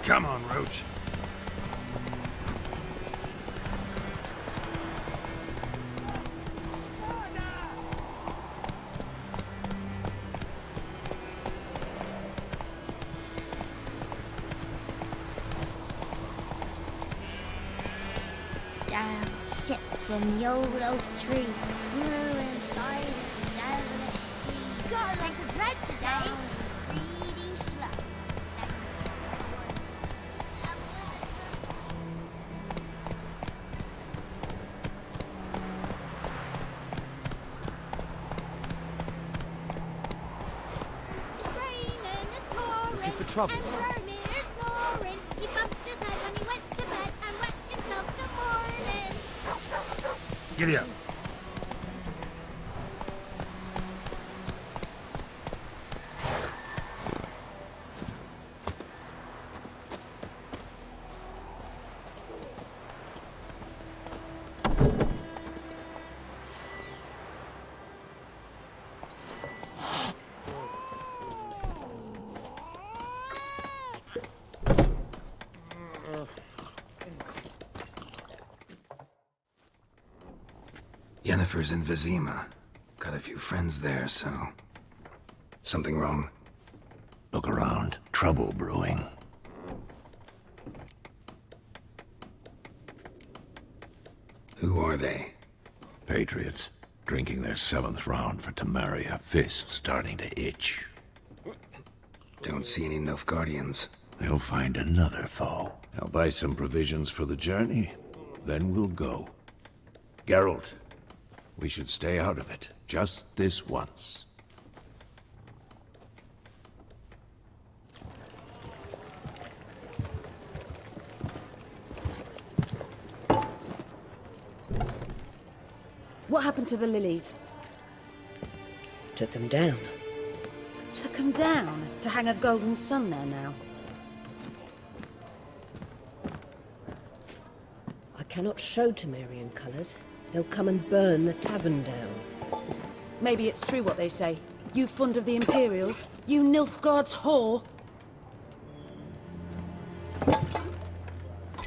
Come on, Roach. Down sits in the old oak tree, grew inside the devilish tree. Got a look of bread today. Reading slow. It's raining, it's pouring, Looking for trouble. and Hermier's snoring. He bumped his head when he went to bed and wet himself the morning. Giddy up. Yennefer's in Vizima. Got a few friends there, so... Something wrong? Look around. Trouble brewing. Who are they? Patriots. Drinking their 7th round for Temeria. Fist starting to itch. Don't see any Nilfgaardians. They'll find another foe. I'll buy some provisions for the journey. Then we'll go. Geralt, we should stay out of it. Just this once. What happened to the lilies? Took him down. Took them down to hang a golden sun there now. I cannot show Temerian colours. They'll come and burn the tavern down. Maybe it's true what they say. You fond of the Imperials? You Nilfgaard's whore?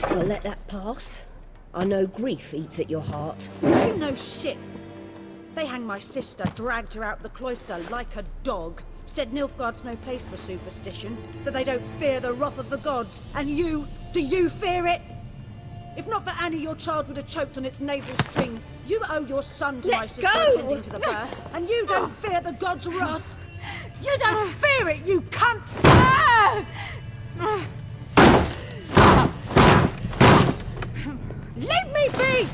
I'll let that pass. I know grief eats at your heart. You know shit. They hanged my sister, dragged her out the cloister like a dog. Said Nilfgaard's no place for superstition, that they don't fear the wrath of the gods. And you, do you fear it? If not for Annie, your child would have choked on its navel string. You owe your son to my sister attending to the birth, and you don't fear the gods' wrath. You don't fear it, you cunt! Leave me be!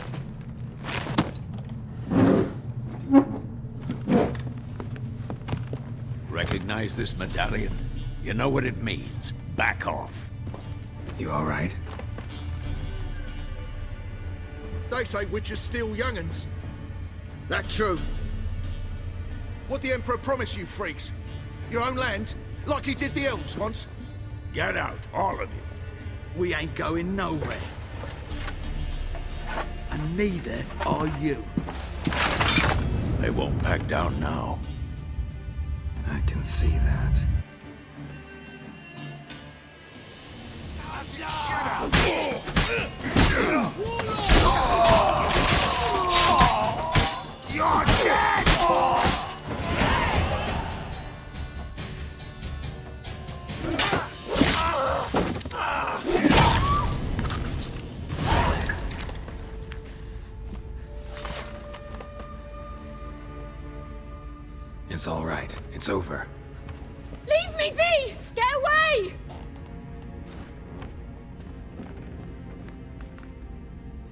Recognize this medallion? You know what it means. Back off. You alright? They say witches steal young'uns. That true? What the Emperor promised you freaks? Your own land? Like he did the elves once? Get out, all of you. We ain't going nowhere. And neither are you. They won't back down now. I can see that. You're dead! It's all right. It's over. Leave me be! Get away!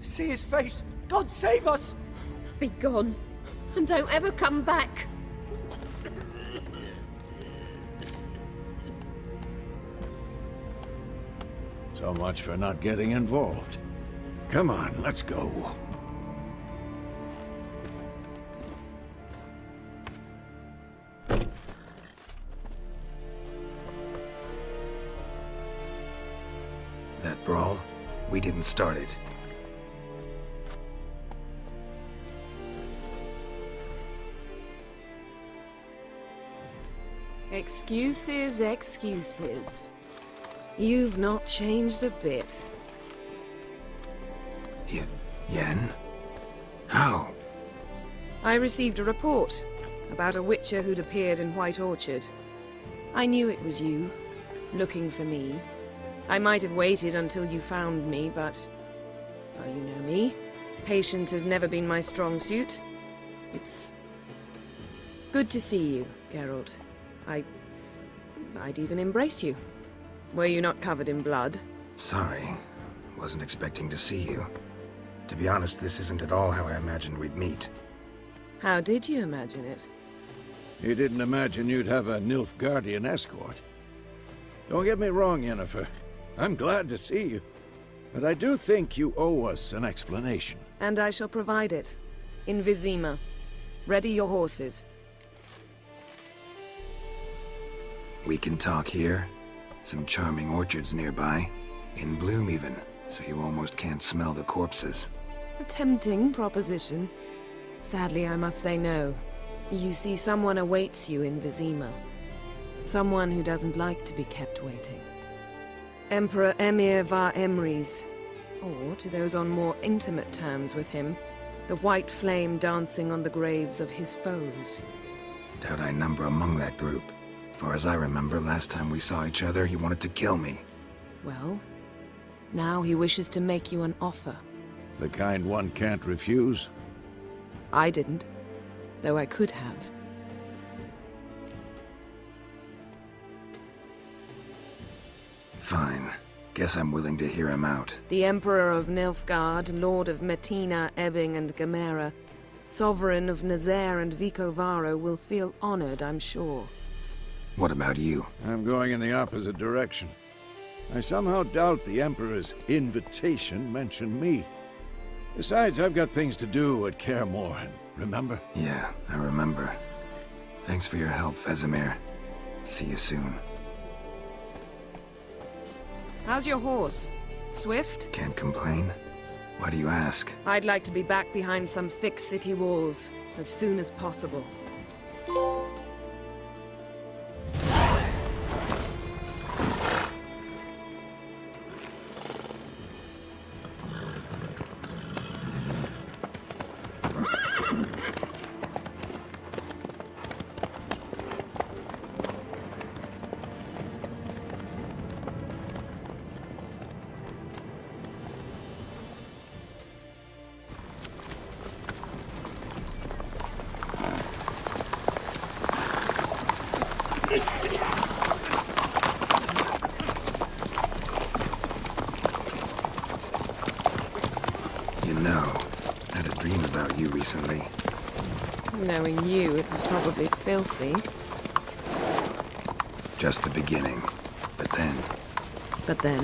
See his face! God save us! Be gone, and don't ever come back. So much for not getting involved. Come on, let's go. That brawl, we didn't start it. Excuses, excuses. You've not changed a bit. Yen? How? I received a report about a witcher who'd appeared in White Orchard. I knew it was you, looking for me. I might have waited until you found me, but... well, you know me. Patience has never been my strong suit. It's... good to see you, Geralt. I'd even embrace you. Were you not covered in blood? Sorry. Wasn't expecting to see you. To be honest, this isn't at all how I imagined we'd meet. How did you imagine it? You didn't imagine you'd have a Nilfgaardian escort. Don't get me wrong, Yennefer. I'm glad to see you. But I do think you owe us an explanation. And I shall provide it. In Vizima. Ready your horses. We can talk here. Some charming orchards nearby. In bloom even, so you almost can't smell the corpses. A tempting proposition. Sadly, I must say no. You see, someone awaits you in Vizima. Someone who doesn't like to be kept waiting. Emperor Emir var Emrys. Or, to those on more intimate terms with him, the white flame dancing on the graves of his foes. Doubt I number among that group. Far as I remember, last time we saw each other, he wanted to kill me. Well, now he wishes to make you an offer. The kind one can't refuse. I didn't, though I could have. Fine. Guess I'm willing to hear him out. The Emperor of Nilfgaard, Lord of Metina, Ebbing and Gamera, Sovereign of Nazaire and Vicovaro will feel honored, I'm sure. What about you? I'm going in the opposite direction. I somehow doubt the Emperor's invitation mentioned me. Besides, I've got things to do at Kaer Morhen, remember? Yeah, I remember. Thanks for your help, Vesemir. See you soon. How's your horse? Swift? Can't complain. Why do you ask? I'd like to be back behind some thick city walls, as soon as possible. You know, I had a dream about you recently. Knowing you, it was probably filthy. Just the beginning. But then... But then...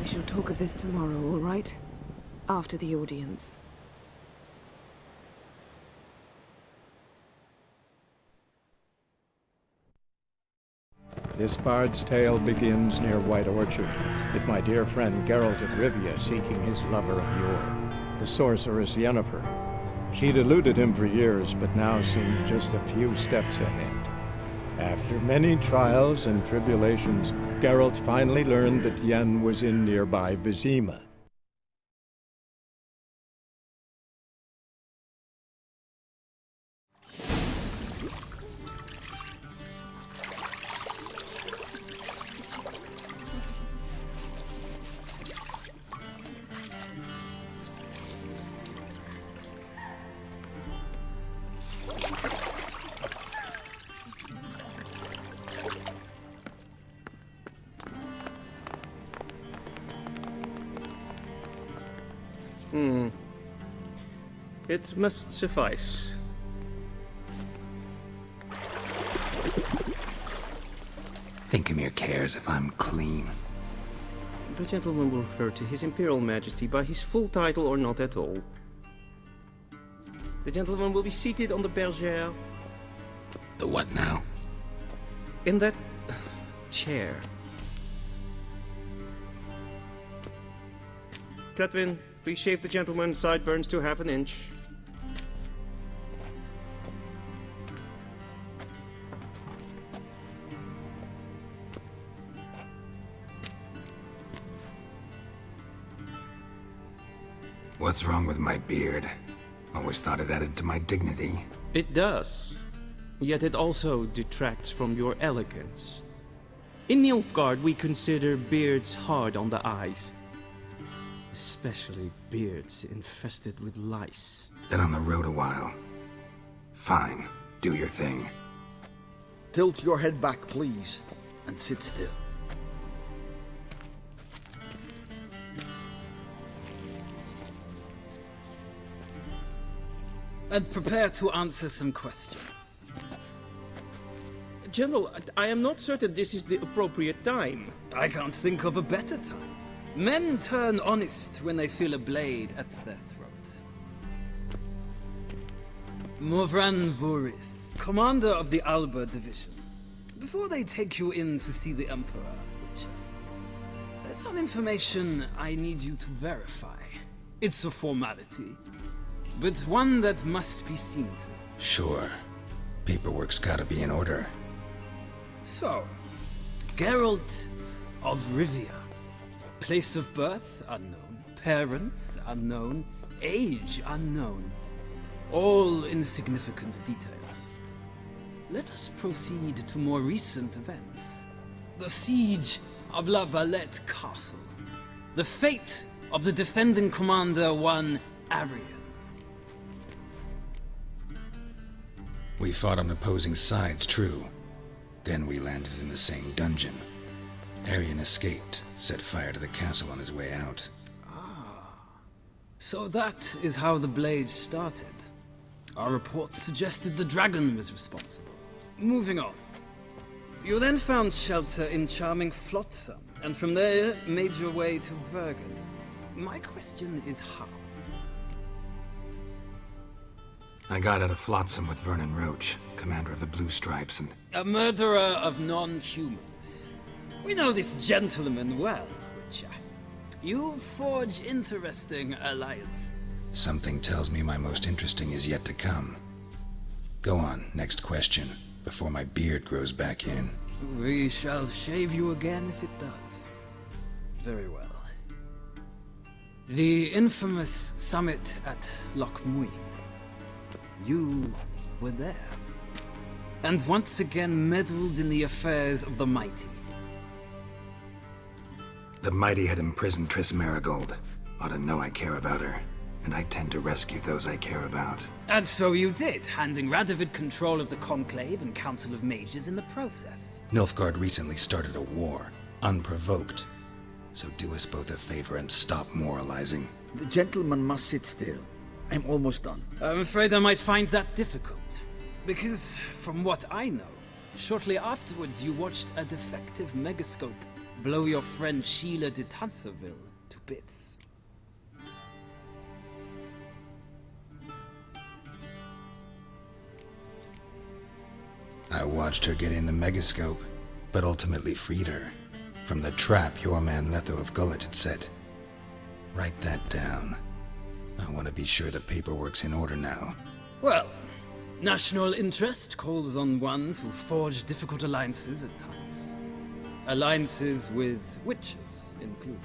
We shall talk of this tomorrow, all right? After the audience. This bard's tale begins near White Orchard, with my dear friend Geralt of Rivia seeking his lover of yore, the sorceress Yennefer. She'd eluded him for years, but now seemed just a few steps ahead. After many trials and tribulations, Geralt finally learned that Yen was in nearby Vizima. It must suffice. Thinkamere cares if I'm clean. The gentleman will refer to His Imperial Majesty by his full title or not at all. The gentleman will be seated on the bergère. The what now? In that chair. Cletwin, please shave the gentleman's sideburns to half an inch. What's wrong with my beard? Always thought it added to my dignity. It does. Yet it also detracts from your elegance. In Nilfgaard, we consider beards hard on the eyes. Especially beards infested with lice. Been on the road a while. Fine, do your thing. Tilt your head back, please, and sit still. And prepare to answer some questions. General, I am not certain this is the appropriate time. I can't think of a better time. Men turn honest when they feel a blade at their throat. Morvran Voris, commander of the Alba Division. Before they take you in to see the Emperor, there's some information I need you to verify. It's a formality, but one that must be seen to. Sure. Paperwork's gotta be in order. So, Geralt of Rivia. Place of birth unknown. Parents unknown. Age unknown. All insignificant details. Let us proceed to more recent events. The siege of La Valette Castle. The fate of the defending commander, one Arian. We fought on opposing sides, true. Then we landed in the same dungeon. Arian escaped, set fire to the castle on his way out. So that is how the blade started. Our reports suggested the dragon was responsible. Moving on. You then found shelter in charming Flotsam, and from there made your way to Vergen. My question is how? I got out of Flotsam with Vernon Roach, commander of the Blue Stripes, and... A murderer of non-humans. We know this gentleman well, Witcher. You forge interesting alliances. Something tells me my most interesting is yet to come. Go on, next question, before my beard grows back in. We shall shave you again if it does. Very well. The infamous summit at Loch Muin. You were there. And once again meddled in the affairs of the mighty. The mighty had imprisoned Triss Marigold. Ought to know I care about her. And I tend to rescue those I care about. And so you did, handing Radovid control of the Conclave and Council of Mages in the process. Nilfgaard recently started a war, unprovoked. So do us both a favor and stop moralizing. The gentleman must sit still. I'm almost done. I'm afraid I might find that difficult. Because, from what I know, shortly afterwards you watched a defective megascope blow your friend Sheila de Tanserville to bits. I watched her get in the megascope, but ultimately freed her from the trap your man Letho of Gullet had set. Write that down. I want to be sure the paperwork's in order now. Well, national interest calls on one to forge difficult alliances at times. Alliances with witches included.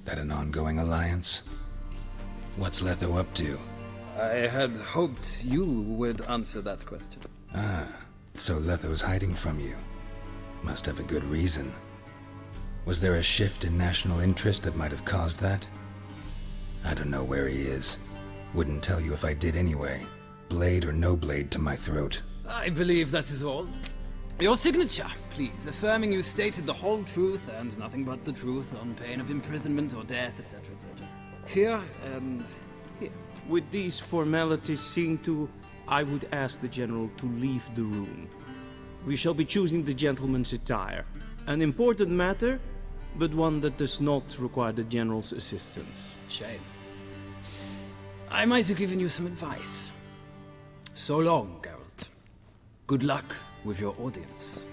That an ongoing alliance? What's Letho up to? I had hoped you would answer that question. Ah, so Letho's hiding from you. Must have a good reason. Was there a shift in national interest that might have caused that? I don't know where he is. Wouldn't tell you if I did anyway. Blade or no blade to my throat. I believe that is all. Your signature, please, affirming you stated the whole truth and nothing but the truth on pain of imprisonment or death, etc., etc. Here and here. With these formalities seen to, I would ask the General to leave the room. We shall be choosing the gentleman's attire. An important matter, but one that does not require the General's assistance. Shame. I might have given you some advice. So long, Geralt. Good luck with your audience.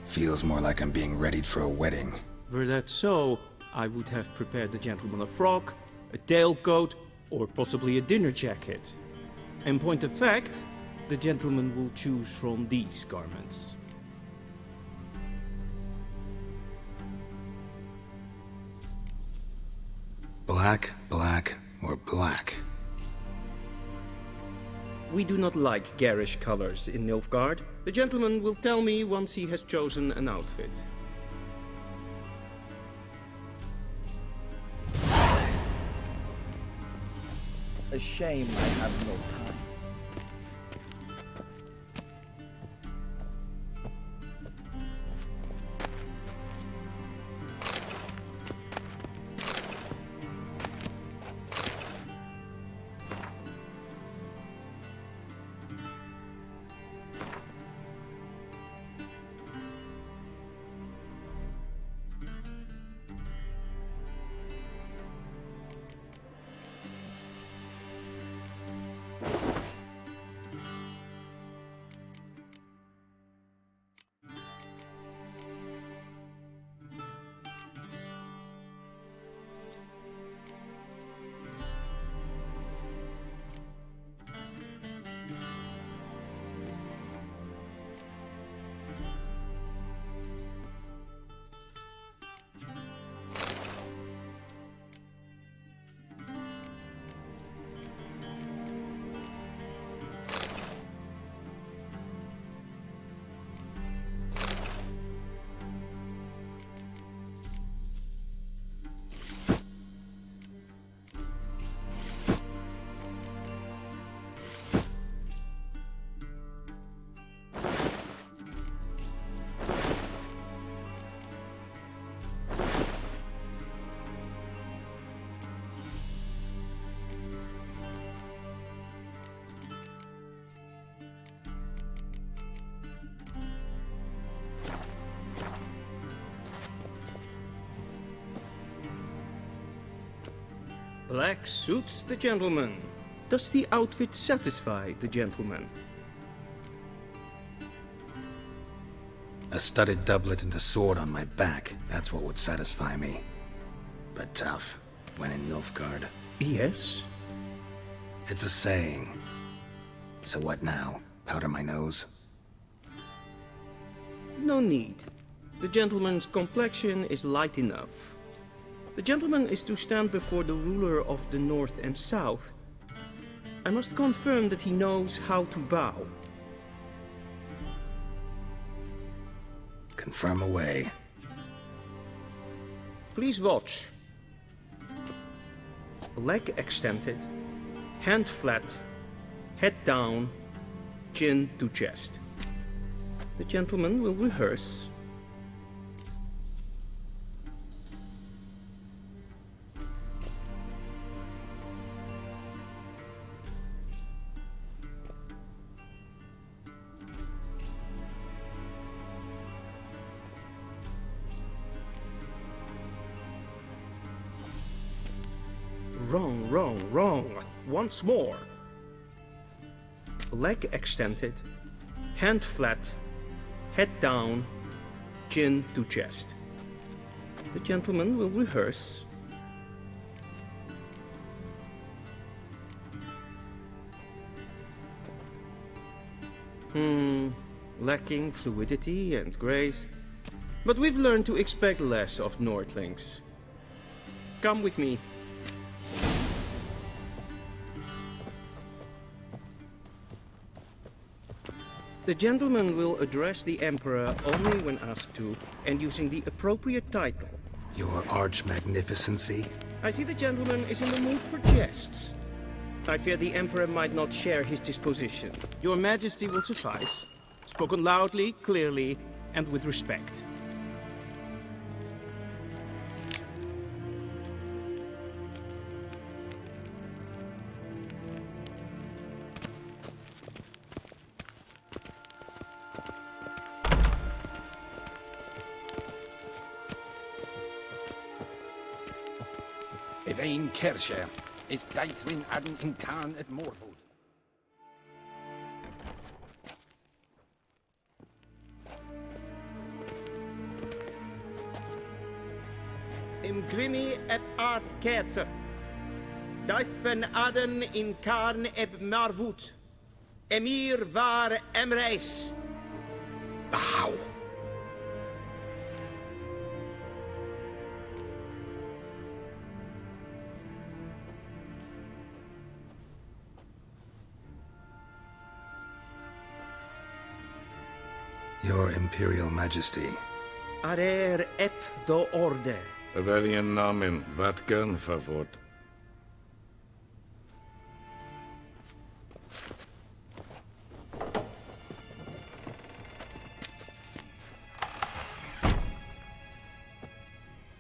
Feels more like I'm being readied for a wedding. Were that so, I would have prepared the gentleman a frock, a tailcoat, or possibly a dinner jacket. In point of fact, the gentleman will choose from these garments. Black, black, or black? We do not like garish colors in Nilfgaard. The gentleman will tell me once he has chosen an outfit. A shame I have no time. Black suits the gentleman. Does the outfit satisfy the gentleman? A studded doublet and a sword on my back, that's what would satisfy me. But tough, when in Nilfgaard. Yes? It's a saying. So what now? Powder my nose? No need. The gentleman's complexion is light enough. The gentleman is to stand before the ruler of the North and South. I must confirm that he knows how to bow. Confirm away. Please watch. Leg extended, hand flat, head down, chin to chest. The gentleman will rehearse. Wrong, wrong, wrong. Once more. Leg extended, hand flat, head down, chin to chest. The gentleman will rehearse. Lacking fluidity and grace. But we've learned to expect less of Nordlings. Come with me. The gentleman will address the Emperor only when asked to, and using the appropriate title. Your arch-magnificency? I see the gentleman is in the mood for jests. I fear the Emperor might not share his disposition. Your Majesty will suffice. Spoken loudly, clearly, and with respect. Evain Kersher is Deithrin Adden in Khan at Morfoot. Imgrimi et art kerzer. Deithrin Adden in Khan eb Marvut. Emir var Emreis. Bow. Your Imperial Majesty. Arer ep do orde. Evelian namen, Vatkan favot.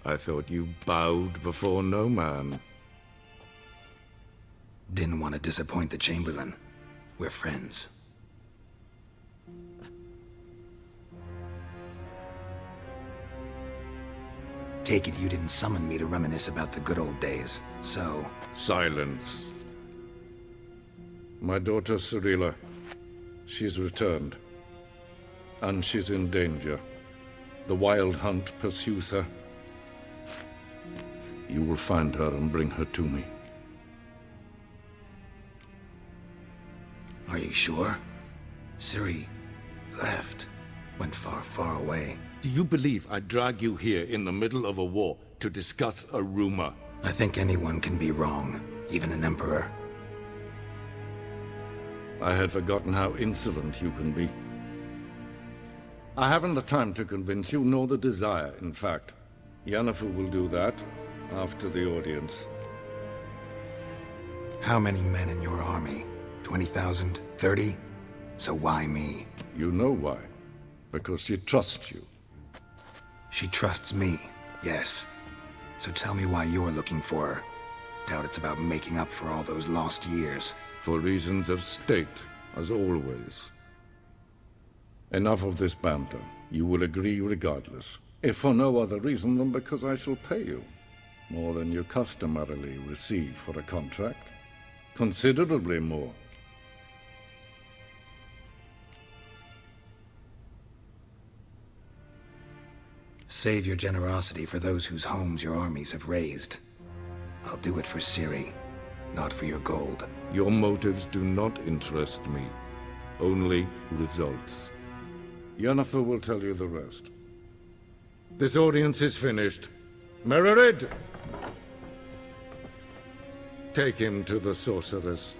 I thought you bowed before no man. Didn't want to disappoint the Chamberlain. We're friends. Take it you didn't summon me to reminisce about the good old days, so... Silence. My daughter Cyrilla, she's returned. And she's in danger. The Wild Hunt pursues her. You will find her and bring her to me. Are you sure? Ciri left. Went far, far away. Do you believe I'd drag you here in the middle of a war to discuss a rumor? I think anyone can be wrong, even an emperor. I had forgotten how insolent you can be. I haven't the time to convince you, nor the desire, in fact. Yennefer will do that after the audience. How many men in your army? 20,000? 30? So why me? You know why. Because she trusts you. She trusts me, yes. So tell me why you're looking for her. Doubt it's about making up for all those lost years. For reasons of state, as always. Enough of this banter. You will agree regardless. If for no other reason than because I shall pay you. More than you customarily receive for a contract. Considerably more. Save your generosity for those whose homes your armies have razed. I'll do it for Ciri, not for your gold. Your motives do not interest me. Only results. Yennefer will tell you the rest. This audience is finished. Mererid! Take him to the sorceress.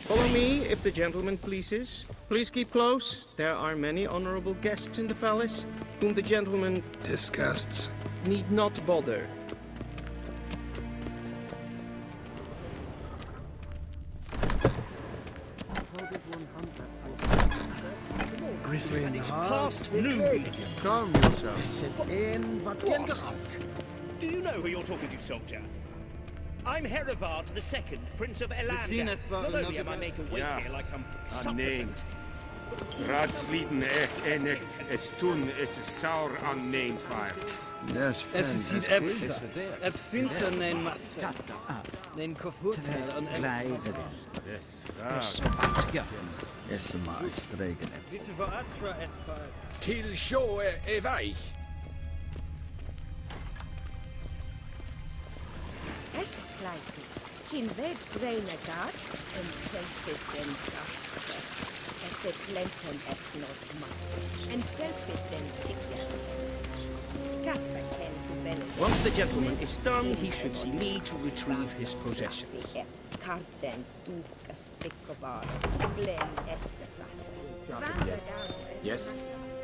Follow me, if the gentleman pleases. Please keep close. There are many honorable guests in the palace, whom the gentleman... disgusts. ...need not bother. Griffin, it's past noon. Calm yourself. What? Do you know who you're talking to, soldier? I'm Herivard II, Prince of Elander. Not only am I made to wait here like some supplicant. Raadsliden echt enicht, es tun es saur an nein fire. Yes, Es ziet finster nein macht. Nein kofurtel an Des Es maar streken. Wisse voor atra espas. Til sjå veich. Es gleiche. Geen weg breine gaat en zeker den kracht. esse plenten etnod mat, en selfiten sikja. Kasper ken bellen. Once the gentleman is done, he should see me to retrieve his possessions. Karten tukas pickovar, blen esse plassen. Not yet. Yes?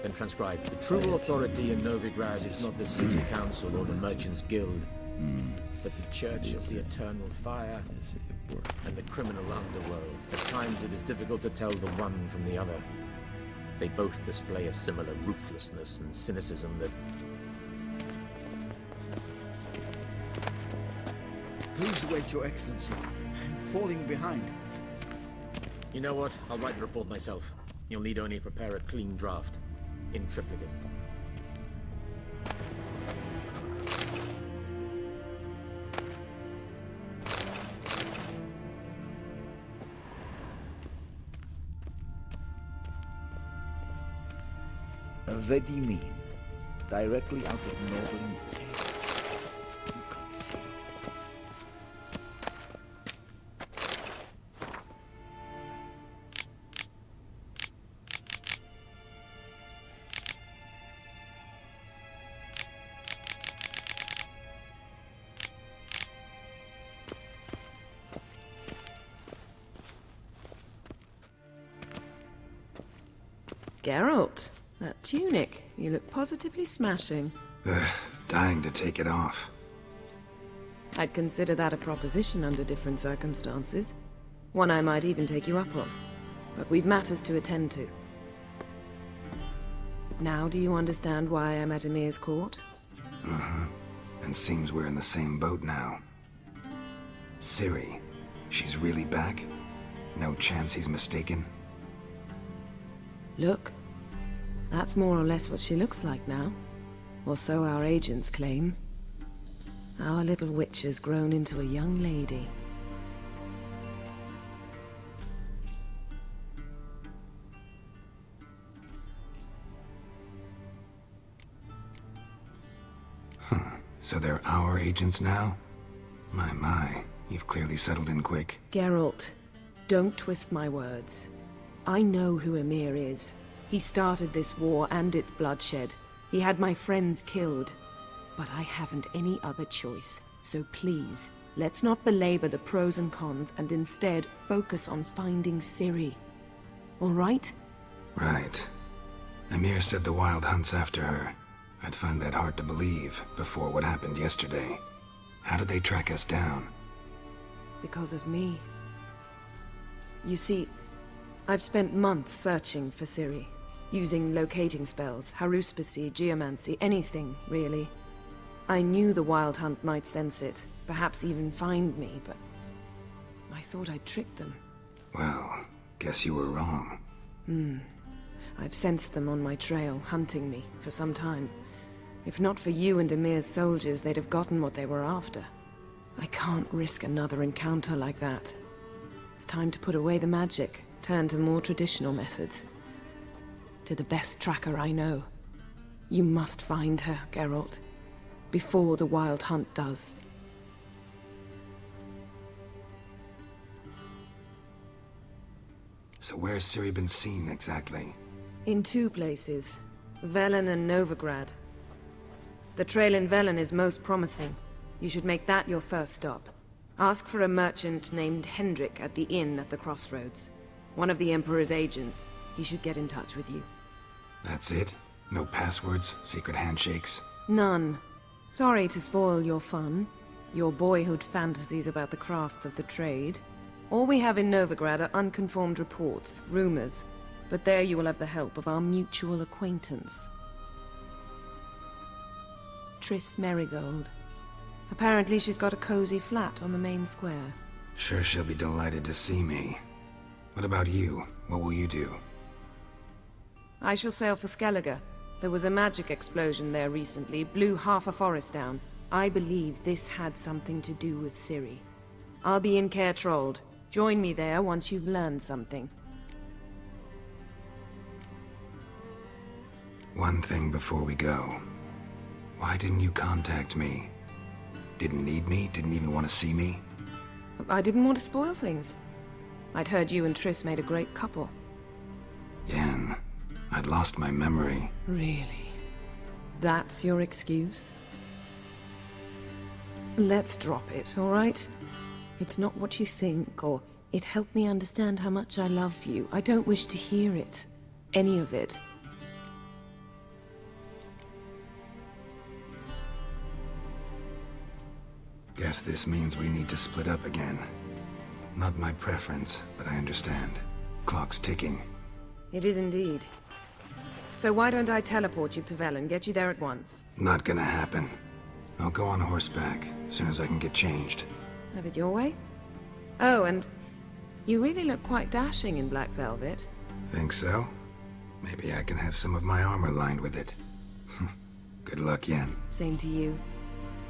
Then transcribe. The true authority in Novigrad is not the city council or the merchants guild, but the church of the eternal fire and the criminal underworld. At times it is difficult to tell the one from the other. They both display a similar ruthlessness and cynicism that... Please wait, Your Excellency. I'm falling behind. You know what? I'll write the report myself. You'll need only prepare a clean draft. In triplicate. Vedimin, directly out of Northern Tales. Inconceivable. Geralt, that tunic. You look positively smashing. Ugh, dying to take it off. I'd consider that a proposition under different circumstances. One I might even take you up on. But we've matters to attend to. Now do you understand why I'm at Emir's court? Uh-huh. And seems we're in the same boat now. Ciri, she's really back? No chance he's mistaken? Look. That's more or less what she looks like now. Or so our agents claim. Our little witch has grown into a young lady. Huh. So they're our agents now? My, you've clearly settled in quick. Geralt, don't twist my words. I know who Emir is. He started this war and its bloodshed. He had my friends killed. But I haven't any other choice. So please, let's not belabor the pros and cons and instead focus on finding Ciri. All right? Right. Emir said the Wild Hunt's after her. I'd find that hard to believe before what happened yesterday. How did they track us down? Because of me. You see, I've spent months searching for Ciri. Using locating spells, haruspicy, geomancy, anything, really. I knew the Wild Hunt might sense it, perhaps even find me, but I thought I'd tricked them. Well, guess you were wrong. I've sensed them on my trail, hunting me, for some time. If not for you and Emir's soldiers, they'd have gotten what they were after. I can't risk another encounter like that. It's time to put away the magic, turn to more traditional methods. To the best tracker I know. You must find her, Geralt. Before the Wild Hunt does. So where's Ciri been seen exactly? In two places. Velen and Novigrad. The trail in Velen is most promising. You should make that your first stop. Ask for a merchant named Hendrik at the inn at the crossroads. One of the Emperor's agents. He should get in touch with you. That's it? No passwords? Secret handshakes? None. Sorry to spoil your fun. Your boyhood fantasies about the crafts of the trade. All we have in Novigrad are unconfirmed reports, rumors. But there you will have the help of our mutual acquaintance. Triss Merigold. Apparently she's got a cozy flat on the main square. Sure she'll be delighted to see me. What about you? What will you do? I shall sail for Skellige. There was a magic explosion there recently, blew half a forest down. I believe this had something to do with Ciri. I'll be in Caer Trold. Join me there once you've learned something. One thing before we go. Why didn't you contact me? Didn't need me? Didn't even want to see me? I didn't want to spoil things. I'd heard you and Triss made a great couple. Yen, I'd lost my memory. Really? That's your excuse? Let's drop it, all right? It's not what you think, or it helped me understand how much I love you. I don't wish to hear it. Any of it. Guess this means we need to split up again. Not my preference, but I understand. Clock's ticking. It is indeed. So why don't I teleport you to Velen, get you there at once? Not gonna happen. I'll go on horseback, as soon as I can get changed. Have it your way? Oh, and you really look quite dashing in black velvet. Think so? Maybe I can have some of my armor lined with it. Good luck, Yen. Same to you.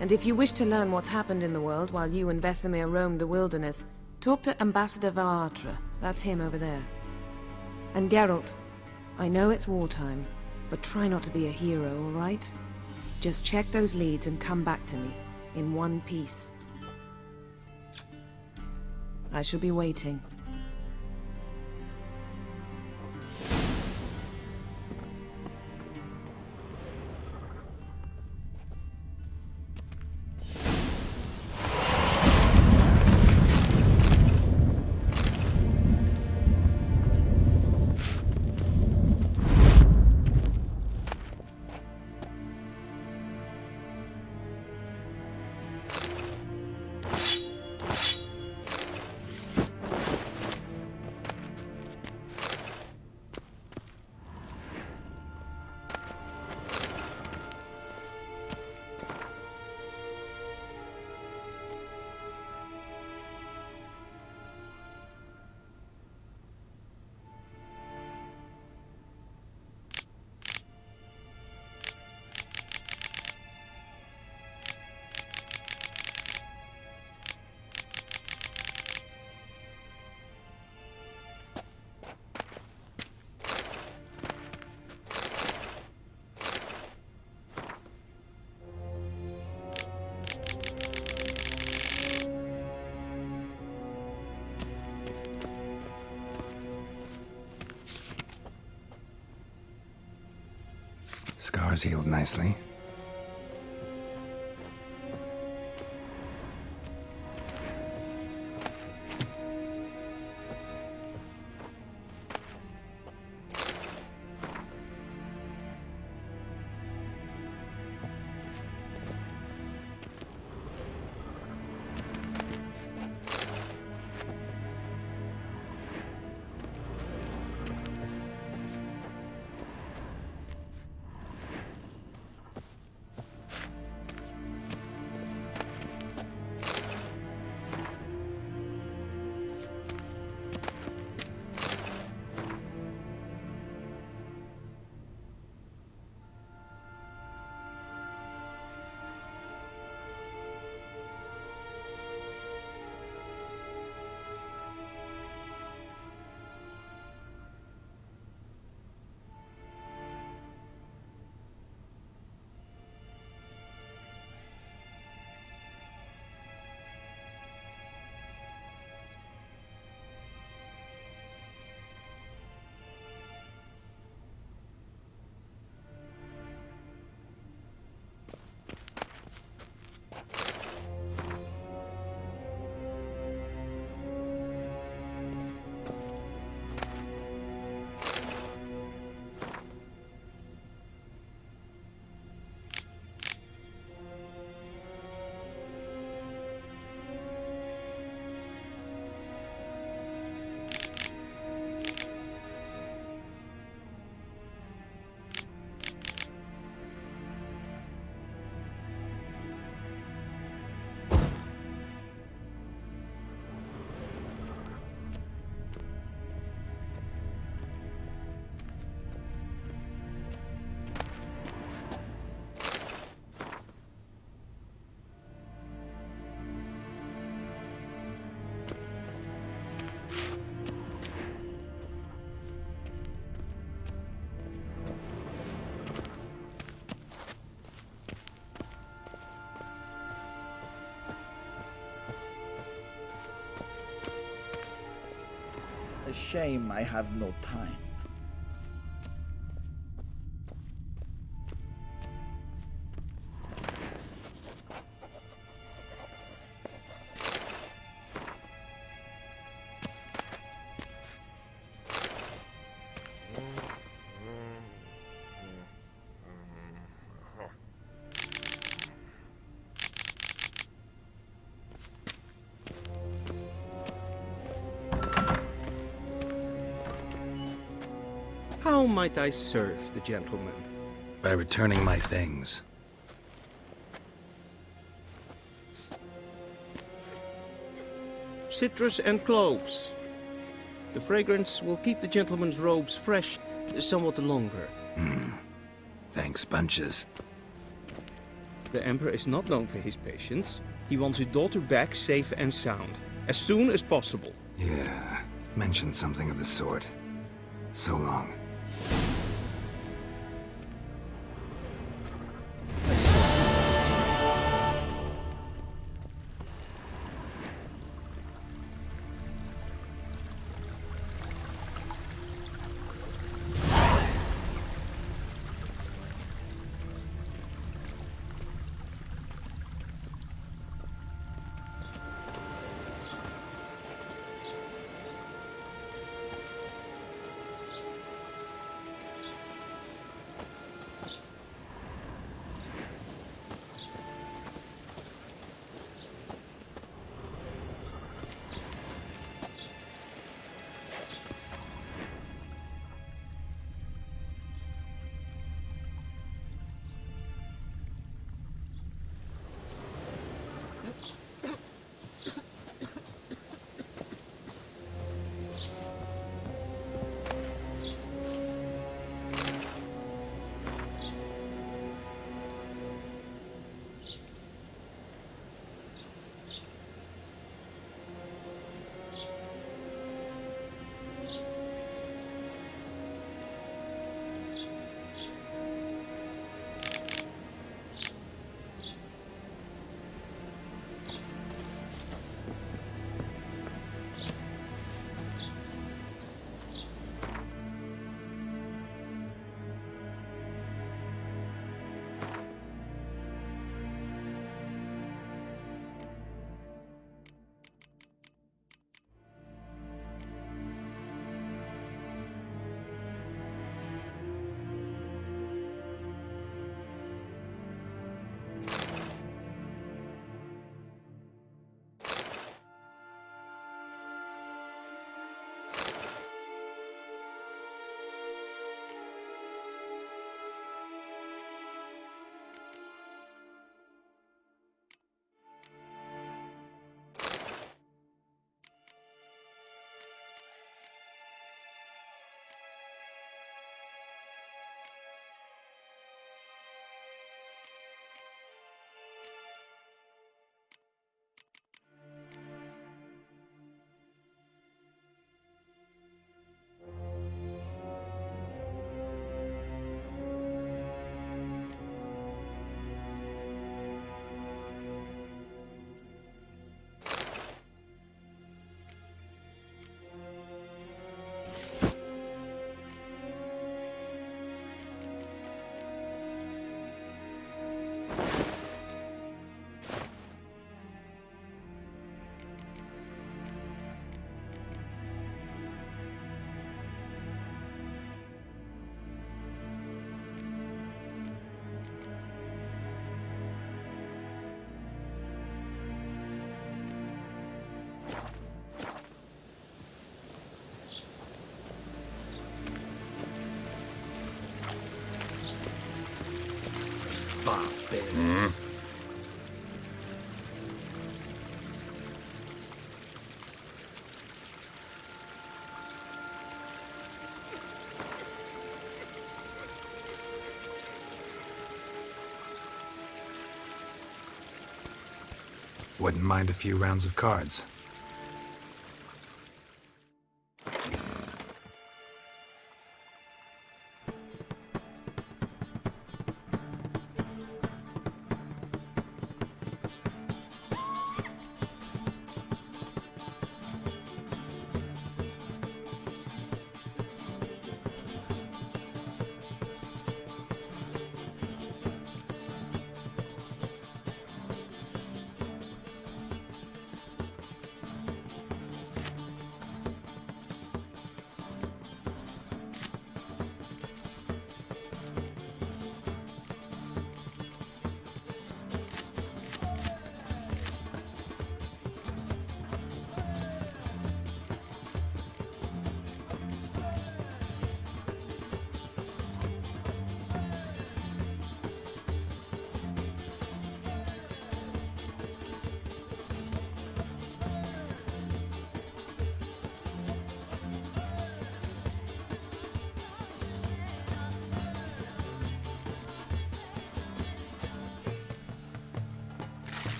And if you wish to learn what's happened in the world while you and Vesemir roamed the wilderness, talk to Ambassador Vaatra. That's him over there. And Geralt, I know it's wartime, but try not to be a hero, all right? Just check those leads and come back to me, in one piece. I shall be waiting. Scars healed nicely. A shame I have no time. How might I serve the gentleman? By returning my things. Citrus and cloves. The fragrance will keep the gentleman's robes fresh somewhat longer. Thanks, bunches. The Emperor is not known for his patience. He wants his daughter back safe and sound, as soon as possible. Yeah, mentioned something of the sort. So long. Wouldn't mind a few rounds of cards.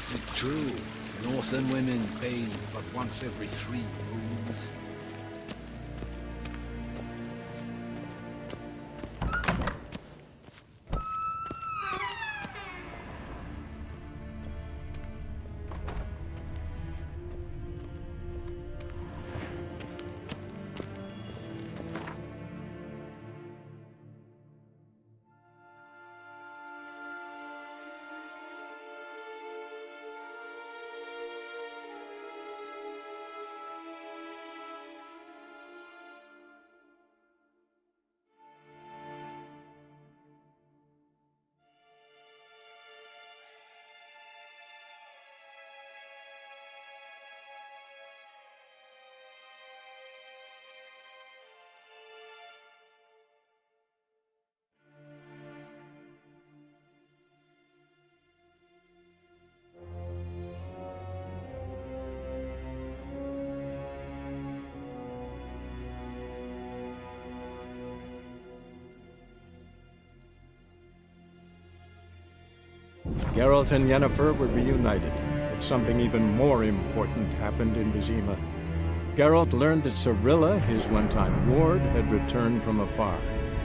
Is it true? Northern women bathe but once every 3 moons? Geralt and Yennefer were reunited, but something even more important happened in Vizima. Geralt learned that Cirilla, his one-time ward, had returned from afar,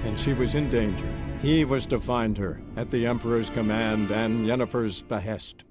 and she was in danger. He was to find her, at the Emperor's command and Yennefer's behest.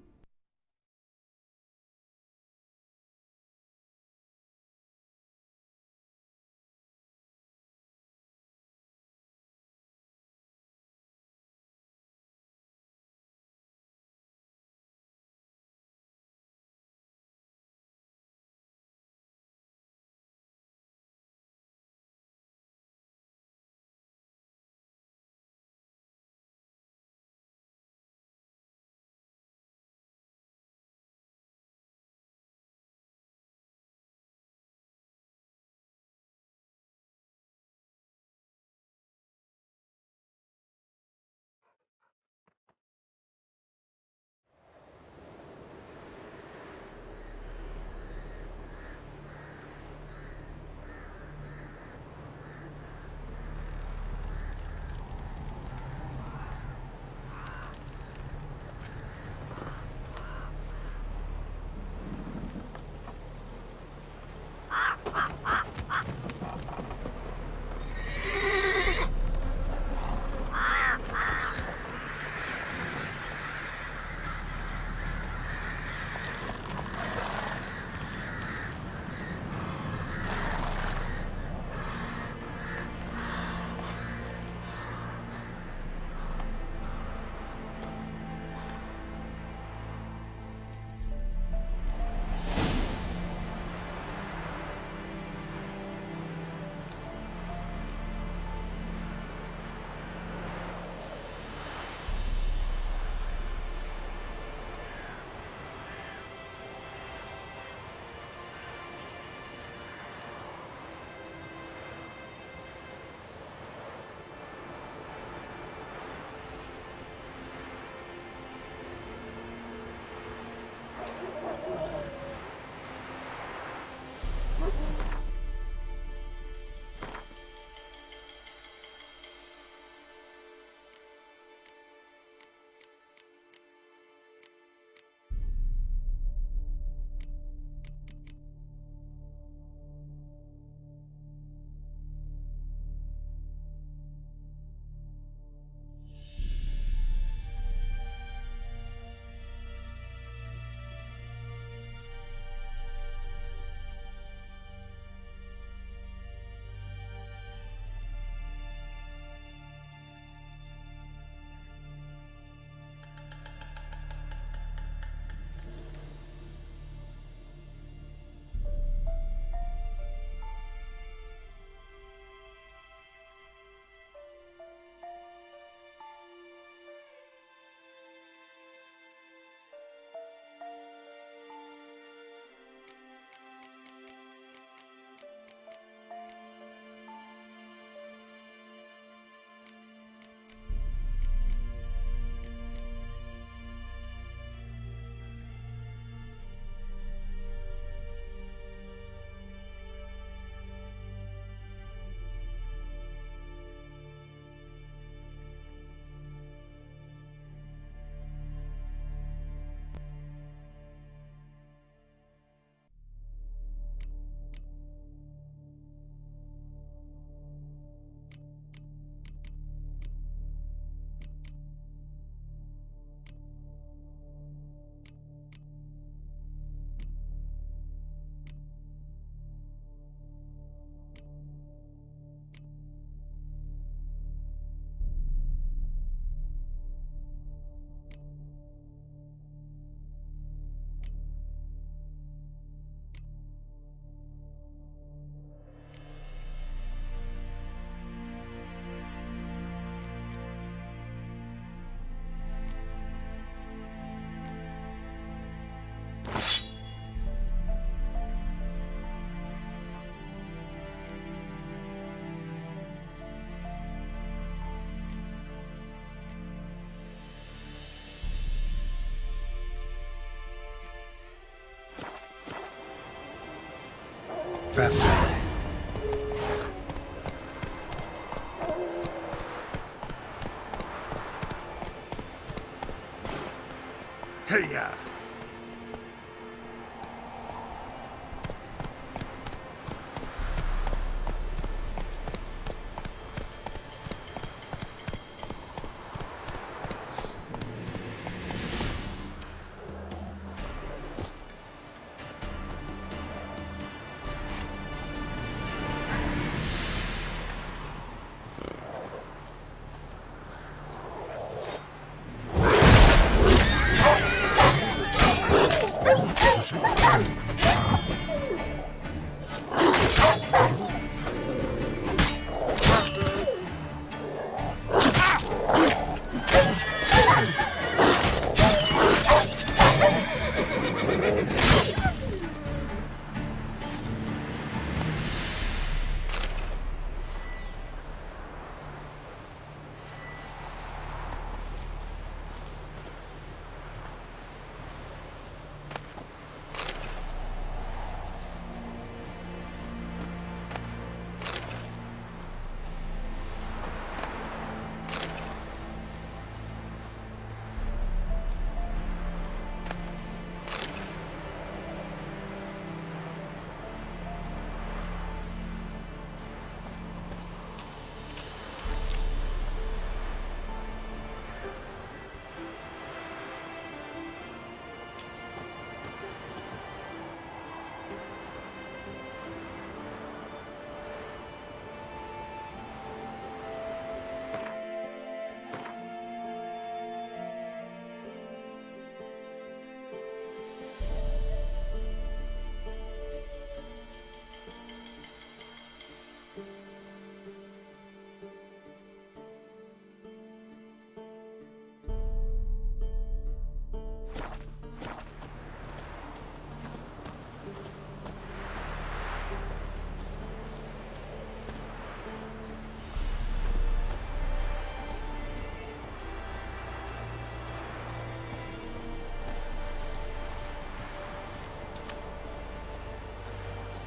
Faster. Hey-ya!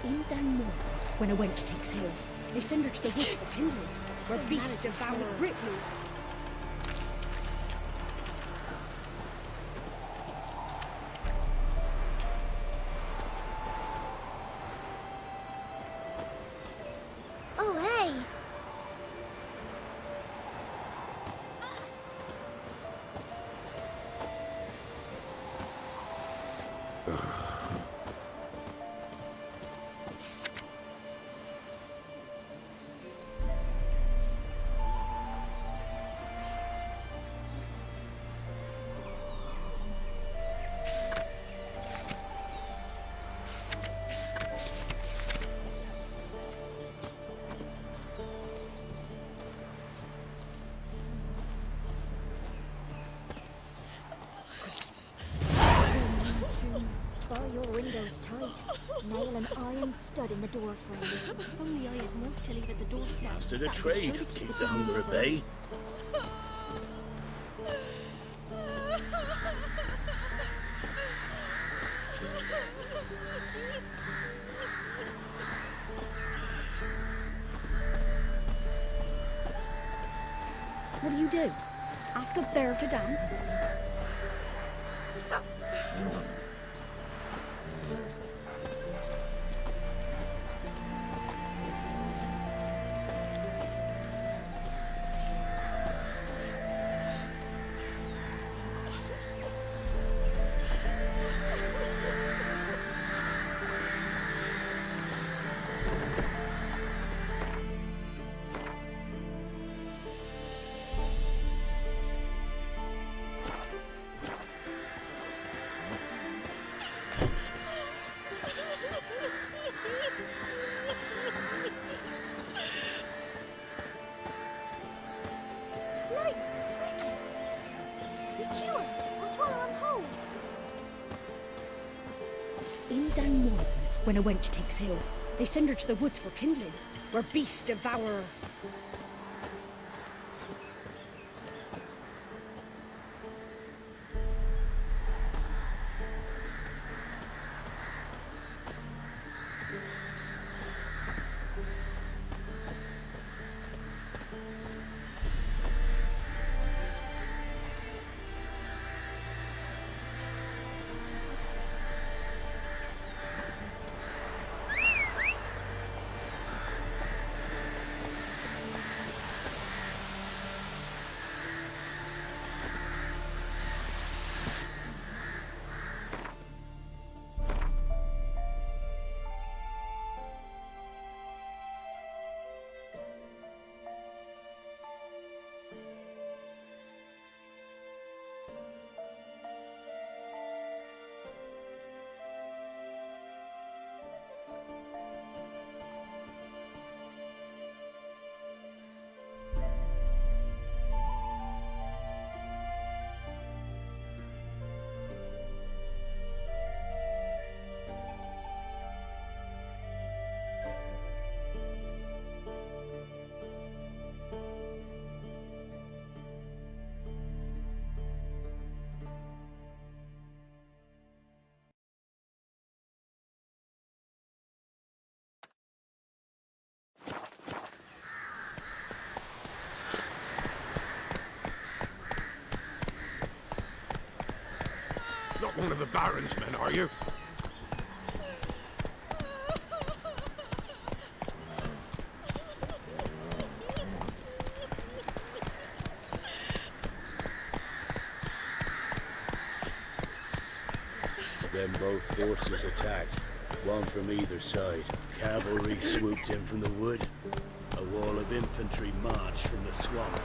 In Dunmore, when a wench takes ill, they send her to the woods for kindling, where beasts devour the grip. Oh, hey! Bar your windows tight. Nail an iron stud in the door frame. If only I had milk to leave at the doorstep. Master the That would trade. surely Keep the demons hunger at away. bay. What do you do? Ask a bear to dance? Night crickets! The chewer! I'll swallow 'em whole! In Dunmore, when a wench takes ill, they send her to the woods for kindling, where beasts devour. not one of the Baron's men, are you? Then both forces attacked, one from either side. Cavalry swooped in from the wood. A wall of infantry marched from the swamp.